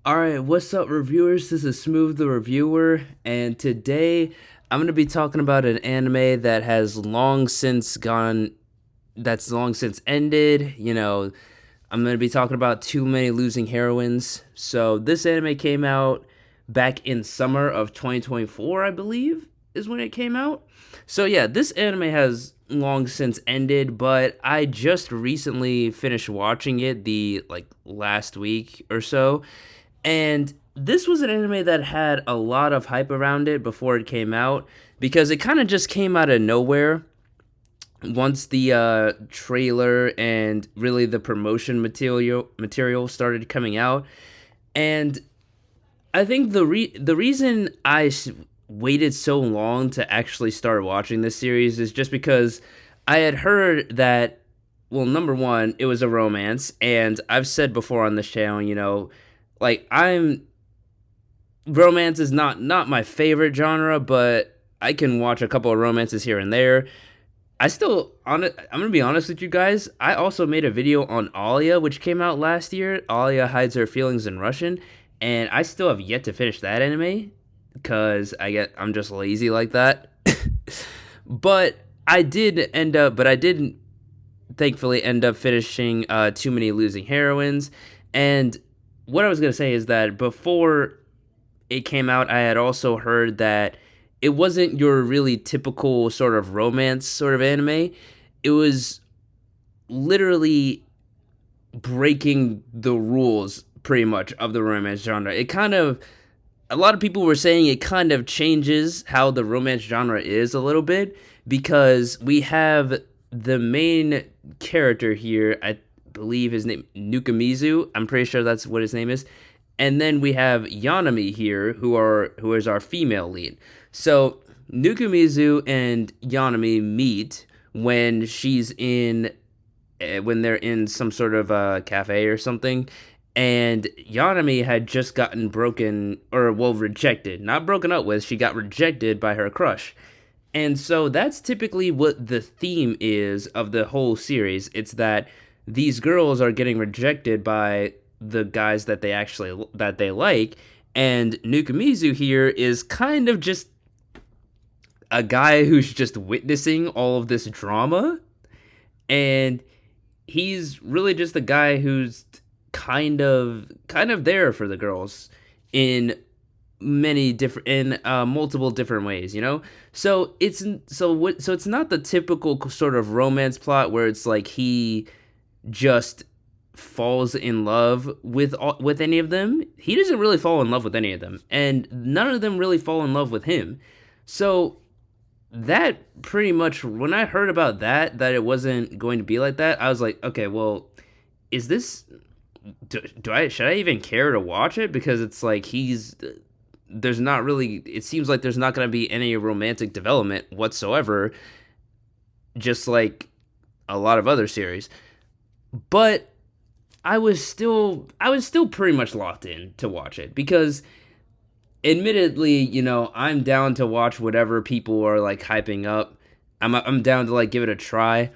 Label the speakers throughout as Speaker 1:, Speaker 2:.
Speaker 1: Alright, what's up, reviewers? This is Smooth the Reviewer, and today I'm going to be talking about an anime that has long since gone, that's long since ended. I'm going to be talking about Too Many Losing Heroines. So, this anime came out back in summer of 2024, I believe, is when it came out. So, yeah, this anime has long since ended, but I just recently finished watching it the last week or so, and this was an anime that had a lot of hype around it before it came out because it kind of just came out of nowhere once the trailer and really the promotion material started coming out. And I think the reason waited so long to actually start watching this series is just because I had heard that, well, number one, it was a romance, and I've said before on this channel, I'm romance is not my favorite genre, but I can watch a couple of romances here and there. I'm gonna be honest with you guys. I also made a video on Alia, which came out last year. Alia hides her feelings in Russian, and I still have yet to finish that anime because I'm just lazy like that. but I didn't thankfully end up finishing Too Many Losing Heroines. And what I was gonna say is that before it came out, I had also heard that it wasn't your really typical sort of romance sort of anime. It was literally breaking the rules pretty much of the romance genre. A lot of people were saying it kind of changes how the romance genre is a little bit because we have the main character here, I believe his name Nukamizu. I'm pretty sure that's what his name is. And then we have Yanami here, who is our female lead. So Nukamizu and Yanami meet when they're in some sort of cafe or something, and Yanami had just gotten rejected, not broken up with. She got rejected by her crush, and so that's typically what the theme is of the whole series. It's that these girls are getting rejected by the guys that they like, and Nukamizu here is kind of just a guy who's just witnessing all of this drama, and he's really just a guy who's kind of there for the girls in multiple different ways, so it's not the typical sort of romance plot where it's like he just falls in love with any of them. He doesn't really fall in love with any of them, and none of them really fall in love with him. So that pretty much, when I heard about that it wasn't going to be like that, I was like, okay, well, is this do I should I even care to watch it? Because it's like there's not really, it seems like there's not going to be any romantic development whatsoever, just like a lot of other series. But I was still pretty much locked in to watch it because, admittedly, I'm down to watch whatever people are like hyping up. I'm down to like give it a try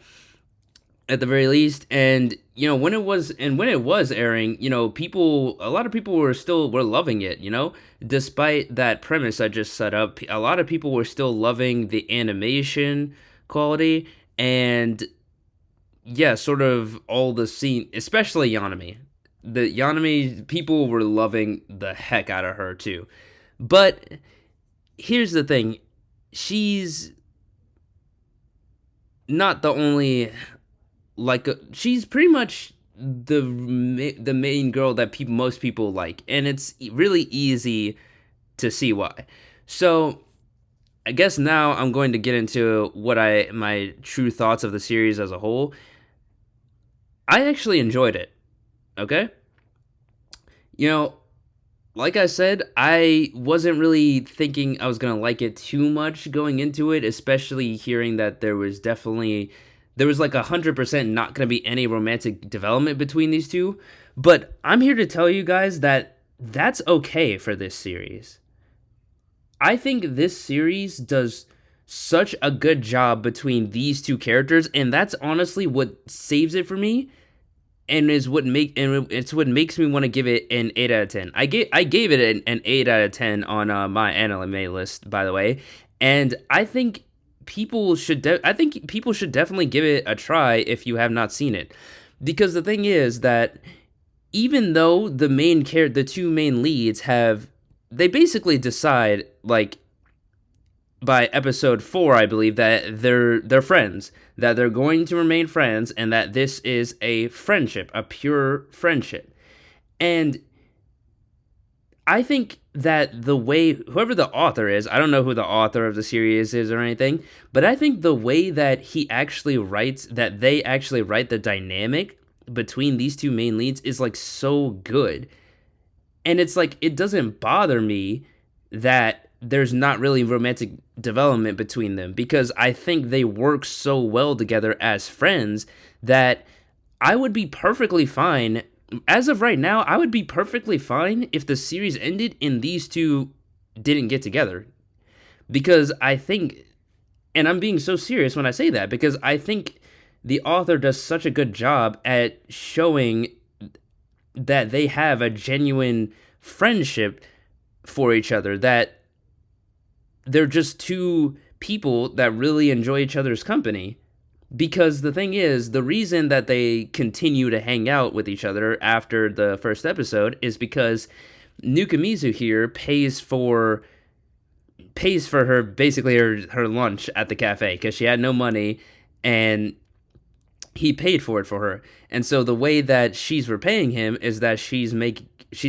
Speaker 1: at the very least. And when it was airing, a lot of people were loving it. Despite that premise I just set up, a lot of people were still loving the animation quality, and yeah, sort of all the scene, especially Yanami. The Yanami people were loving the heck out of her too. But here's the thing, she's not the only, she's pretty much the main girl that most people like, and it's really easy to see why. So I guess now I'm going to get into my true thoughts of the series as a whole. I actually enjoyed it. Okay, you know, like I said, I wasn't really thinking I was gonna like it too much going into it, especially hearing that there was like 100% not gonna be any romantic development between these two. But I'm here to tell you guys that that's okay for this series. I think this series does such a good job between these two characters, and that's honestly what saves it for me. and it's what makes me want to give it an 8 out of 10. I gave it an 8 out of 10 on my anime list, by the way, and I think people should definitely give it a try if you have not seen it, because the thing is that even though the two main leads they basically decide, like, by episode 4, I believe, that they're friends, that they're going to remain friends, and that this is a friendship, a pure friendship. And I think that the way whoever the author is, I don't know who the author of the series is or anything, but I think the way that they actually write the dynamic between these two main leads is like so good. And it's like it doesn't bother me that there's not really romantic development between them, because I think they work so well together as friends that I would be perfectly fine. As of right now, I would be perfectly fine if the series ended and these two didn't get together. Because I think, and I'm being so serious when I say that, because I think the author does such a good job at showing that they have a genuine friendship for each other, that they're just two people that really enjoy each other's company. Because the thing is, the reason that they continue to hang out with each other after the first episode is because Nukamizu here pays for her, basically her lunch at the cafe, because she had no money, and he paid for it for her. And so the way that she's repaying him is that she's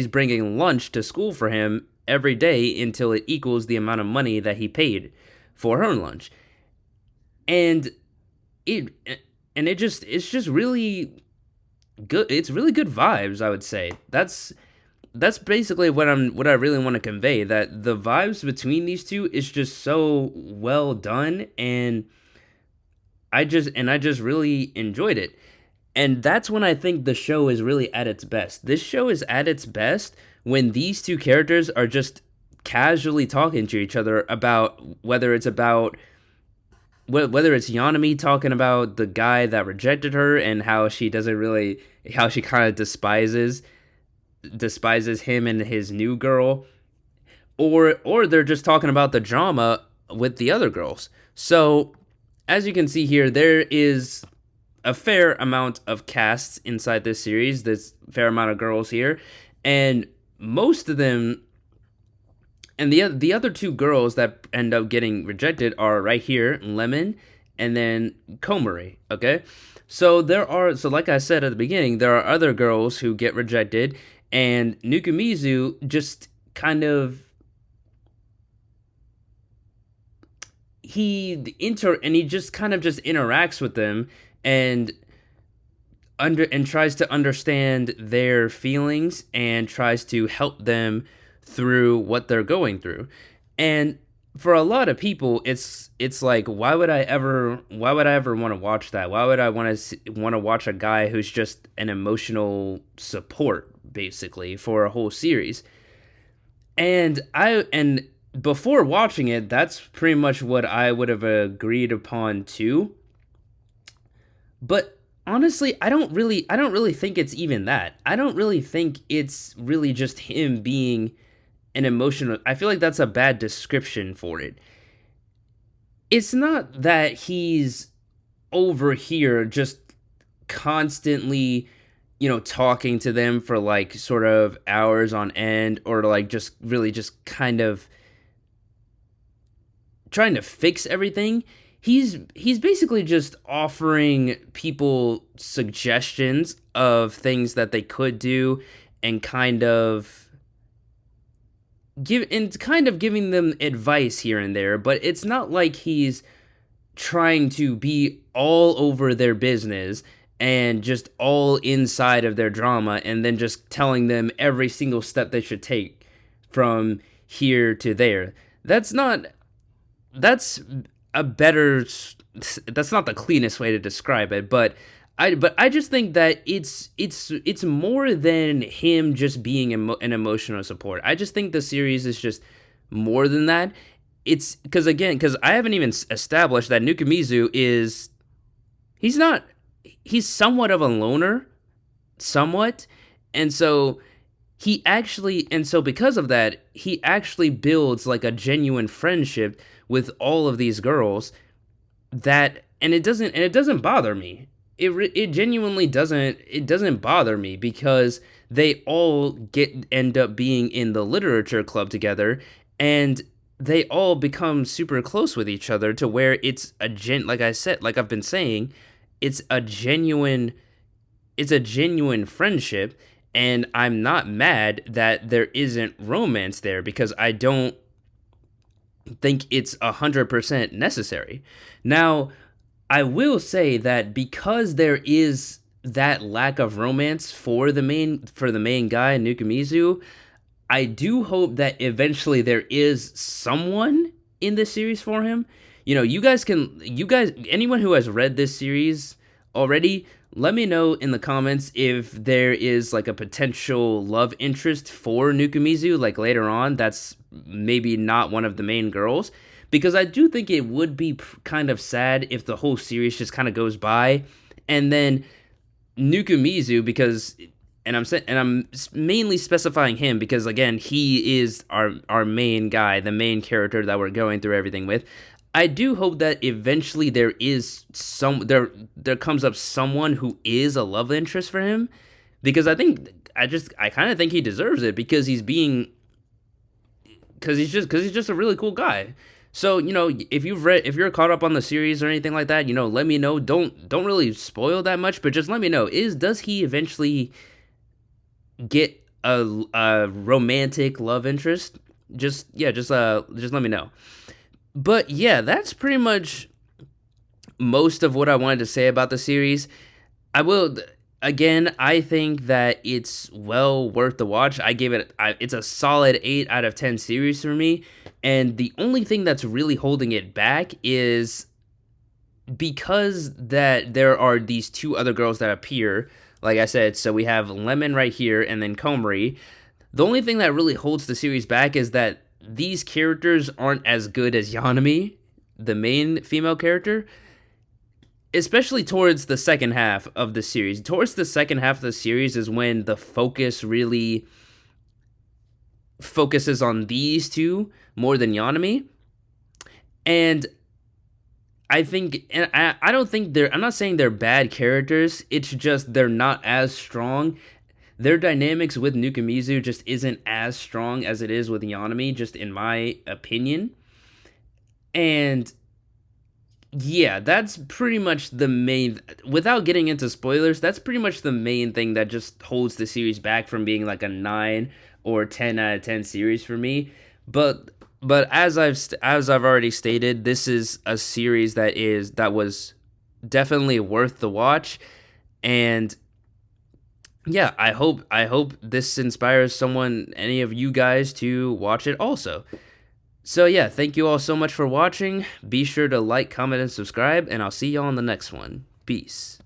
Speaker 1: bringing lunch to school for him every day until it equals the amount of money that he paid for her lunch. And it it's just really good. It's really good vibes, I would say. That's basically what I really want to convey, that the vibes between these two is just so well done, and I just really enjoyed it. And that's when I think the show is really at its best. This show is at its best when these two characters are just casually talking to each other about whether it's Yanami talking about the guy that rejected her and how she kind of despises him and his new girl, or they're just talking about the drama with the other girls. So, as you can see here, there is a fair amount of casts inside this series. There's a fair amount of girls here, and most of them, and the other two girls that end up getting rejected are right here, Lemon and then Komori. Okay, so like I said at the beginning, there are other girls who get rejected, and Nukamizu just kind of he just kind of just interacts with them, and tries to understand their feelings and tries to help them through what they're going through. And for a lot of people, it's like, why would I ever want to watch that? Why would I want to watch a guy who's just an emotional support, basically, for a whole series? And before watching it, that's pretty much what I would have agreed upon too. But honestly, I don't really think it's even that. I don't really think it's really just him being an emotional. I feel like that's a bad description for it. It's not that he's over here just constantly, talking to them for like sort of hours on end, or like just really just kind of trying to fix everything. He's basically just offering people suggestions of things that they could do, and kind of giving them advice here and there. But it's not like he's trying to be all over their business and just all inside of their drama, and then just telling them every single step they should take from here to there. That's a better that's not the cleanest way to describe it, but I just think that it's more than him just being an emotional support. I just think the series is just more than that. It's because I haven't even established that Nukamizu is he's not he's somewhat of a loner, somewhat. And so because of that, he actually builds like a genuine friendship with all of these girls that and it doesn't bother me. It genuinely doesn't bother me because they all end up being in the literature club together, and they all become super close with each other to where it's like I said, like I've been saying, it's a genuine it's a genuine friendship. And I'm not mad that there isn't romance there because I don't think it's 100% necessary. Now, I will say that because there is that lack of romance for the main guy, Nukamizu, I do hope that eventually there is someone in this series for him. You guys, anyone who has read this series already, let me know in the comments if there is like a potential love interest for Nukamizu, like later on, that's maybe not one of the main girls. Because I do think it would be kind of sad if the whole series just kind of goes by and then Nukamizu, because and I'm mainly specifying him because again he is our main guy, the main character that we're going through everything with. I do hope that eventually there comes up someone who is a love interest for him, because I kind of think he deserves it because he's just a really cool guy. So, if you're caught up on the series or anything like that, let me know. Don't really spoil that much, but just let me know. Does he eventually get a romantic love interest? Just let me know. But yeah, that's pretty much most of what I wanted to say about the series. I will again. I think that it's well worth the watch. It's a solid 8 out of 10 series for me, and the only thing that's really holding it back is because that there are these two other girls that appear. Like I said, so we have Lemon right here, and then Komari. The only thing that really holds the series back is that these characters aren't as good as Yanami, the main female character, especially towards the second half of the series. Towards the second half of the series is when the focus really focuses on these two more than Yanami. And I don't think I'm not saying they're bad characters. It's just they're not as strong. Their dynamics with Nukamizu just isn't as strong as it is with Yanami, just in my opinion. And yeah, that's pretty much the main. Without getting into spoilers, that's pretty much the main thing that just holds the series back from being like a 9 or 10 out of 10 series for me. But as I've already stated, this is a series that was definitely worth the watch, and yeah, I hope this inspires any of you guys to watch it also. So yeah, thank you all so much for watching. Be sure to like, comment, and subscribe, and I'll see y'all in the next one. Peace.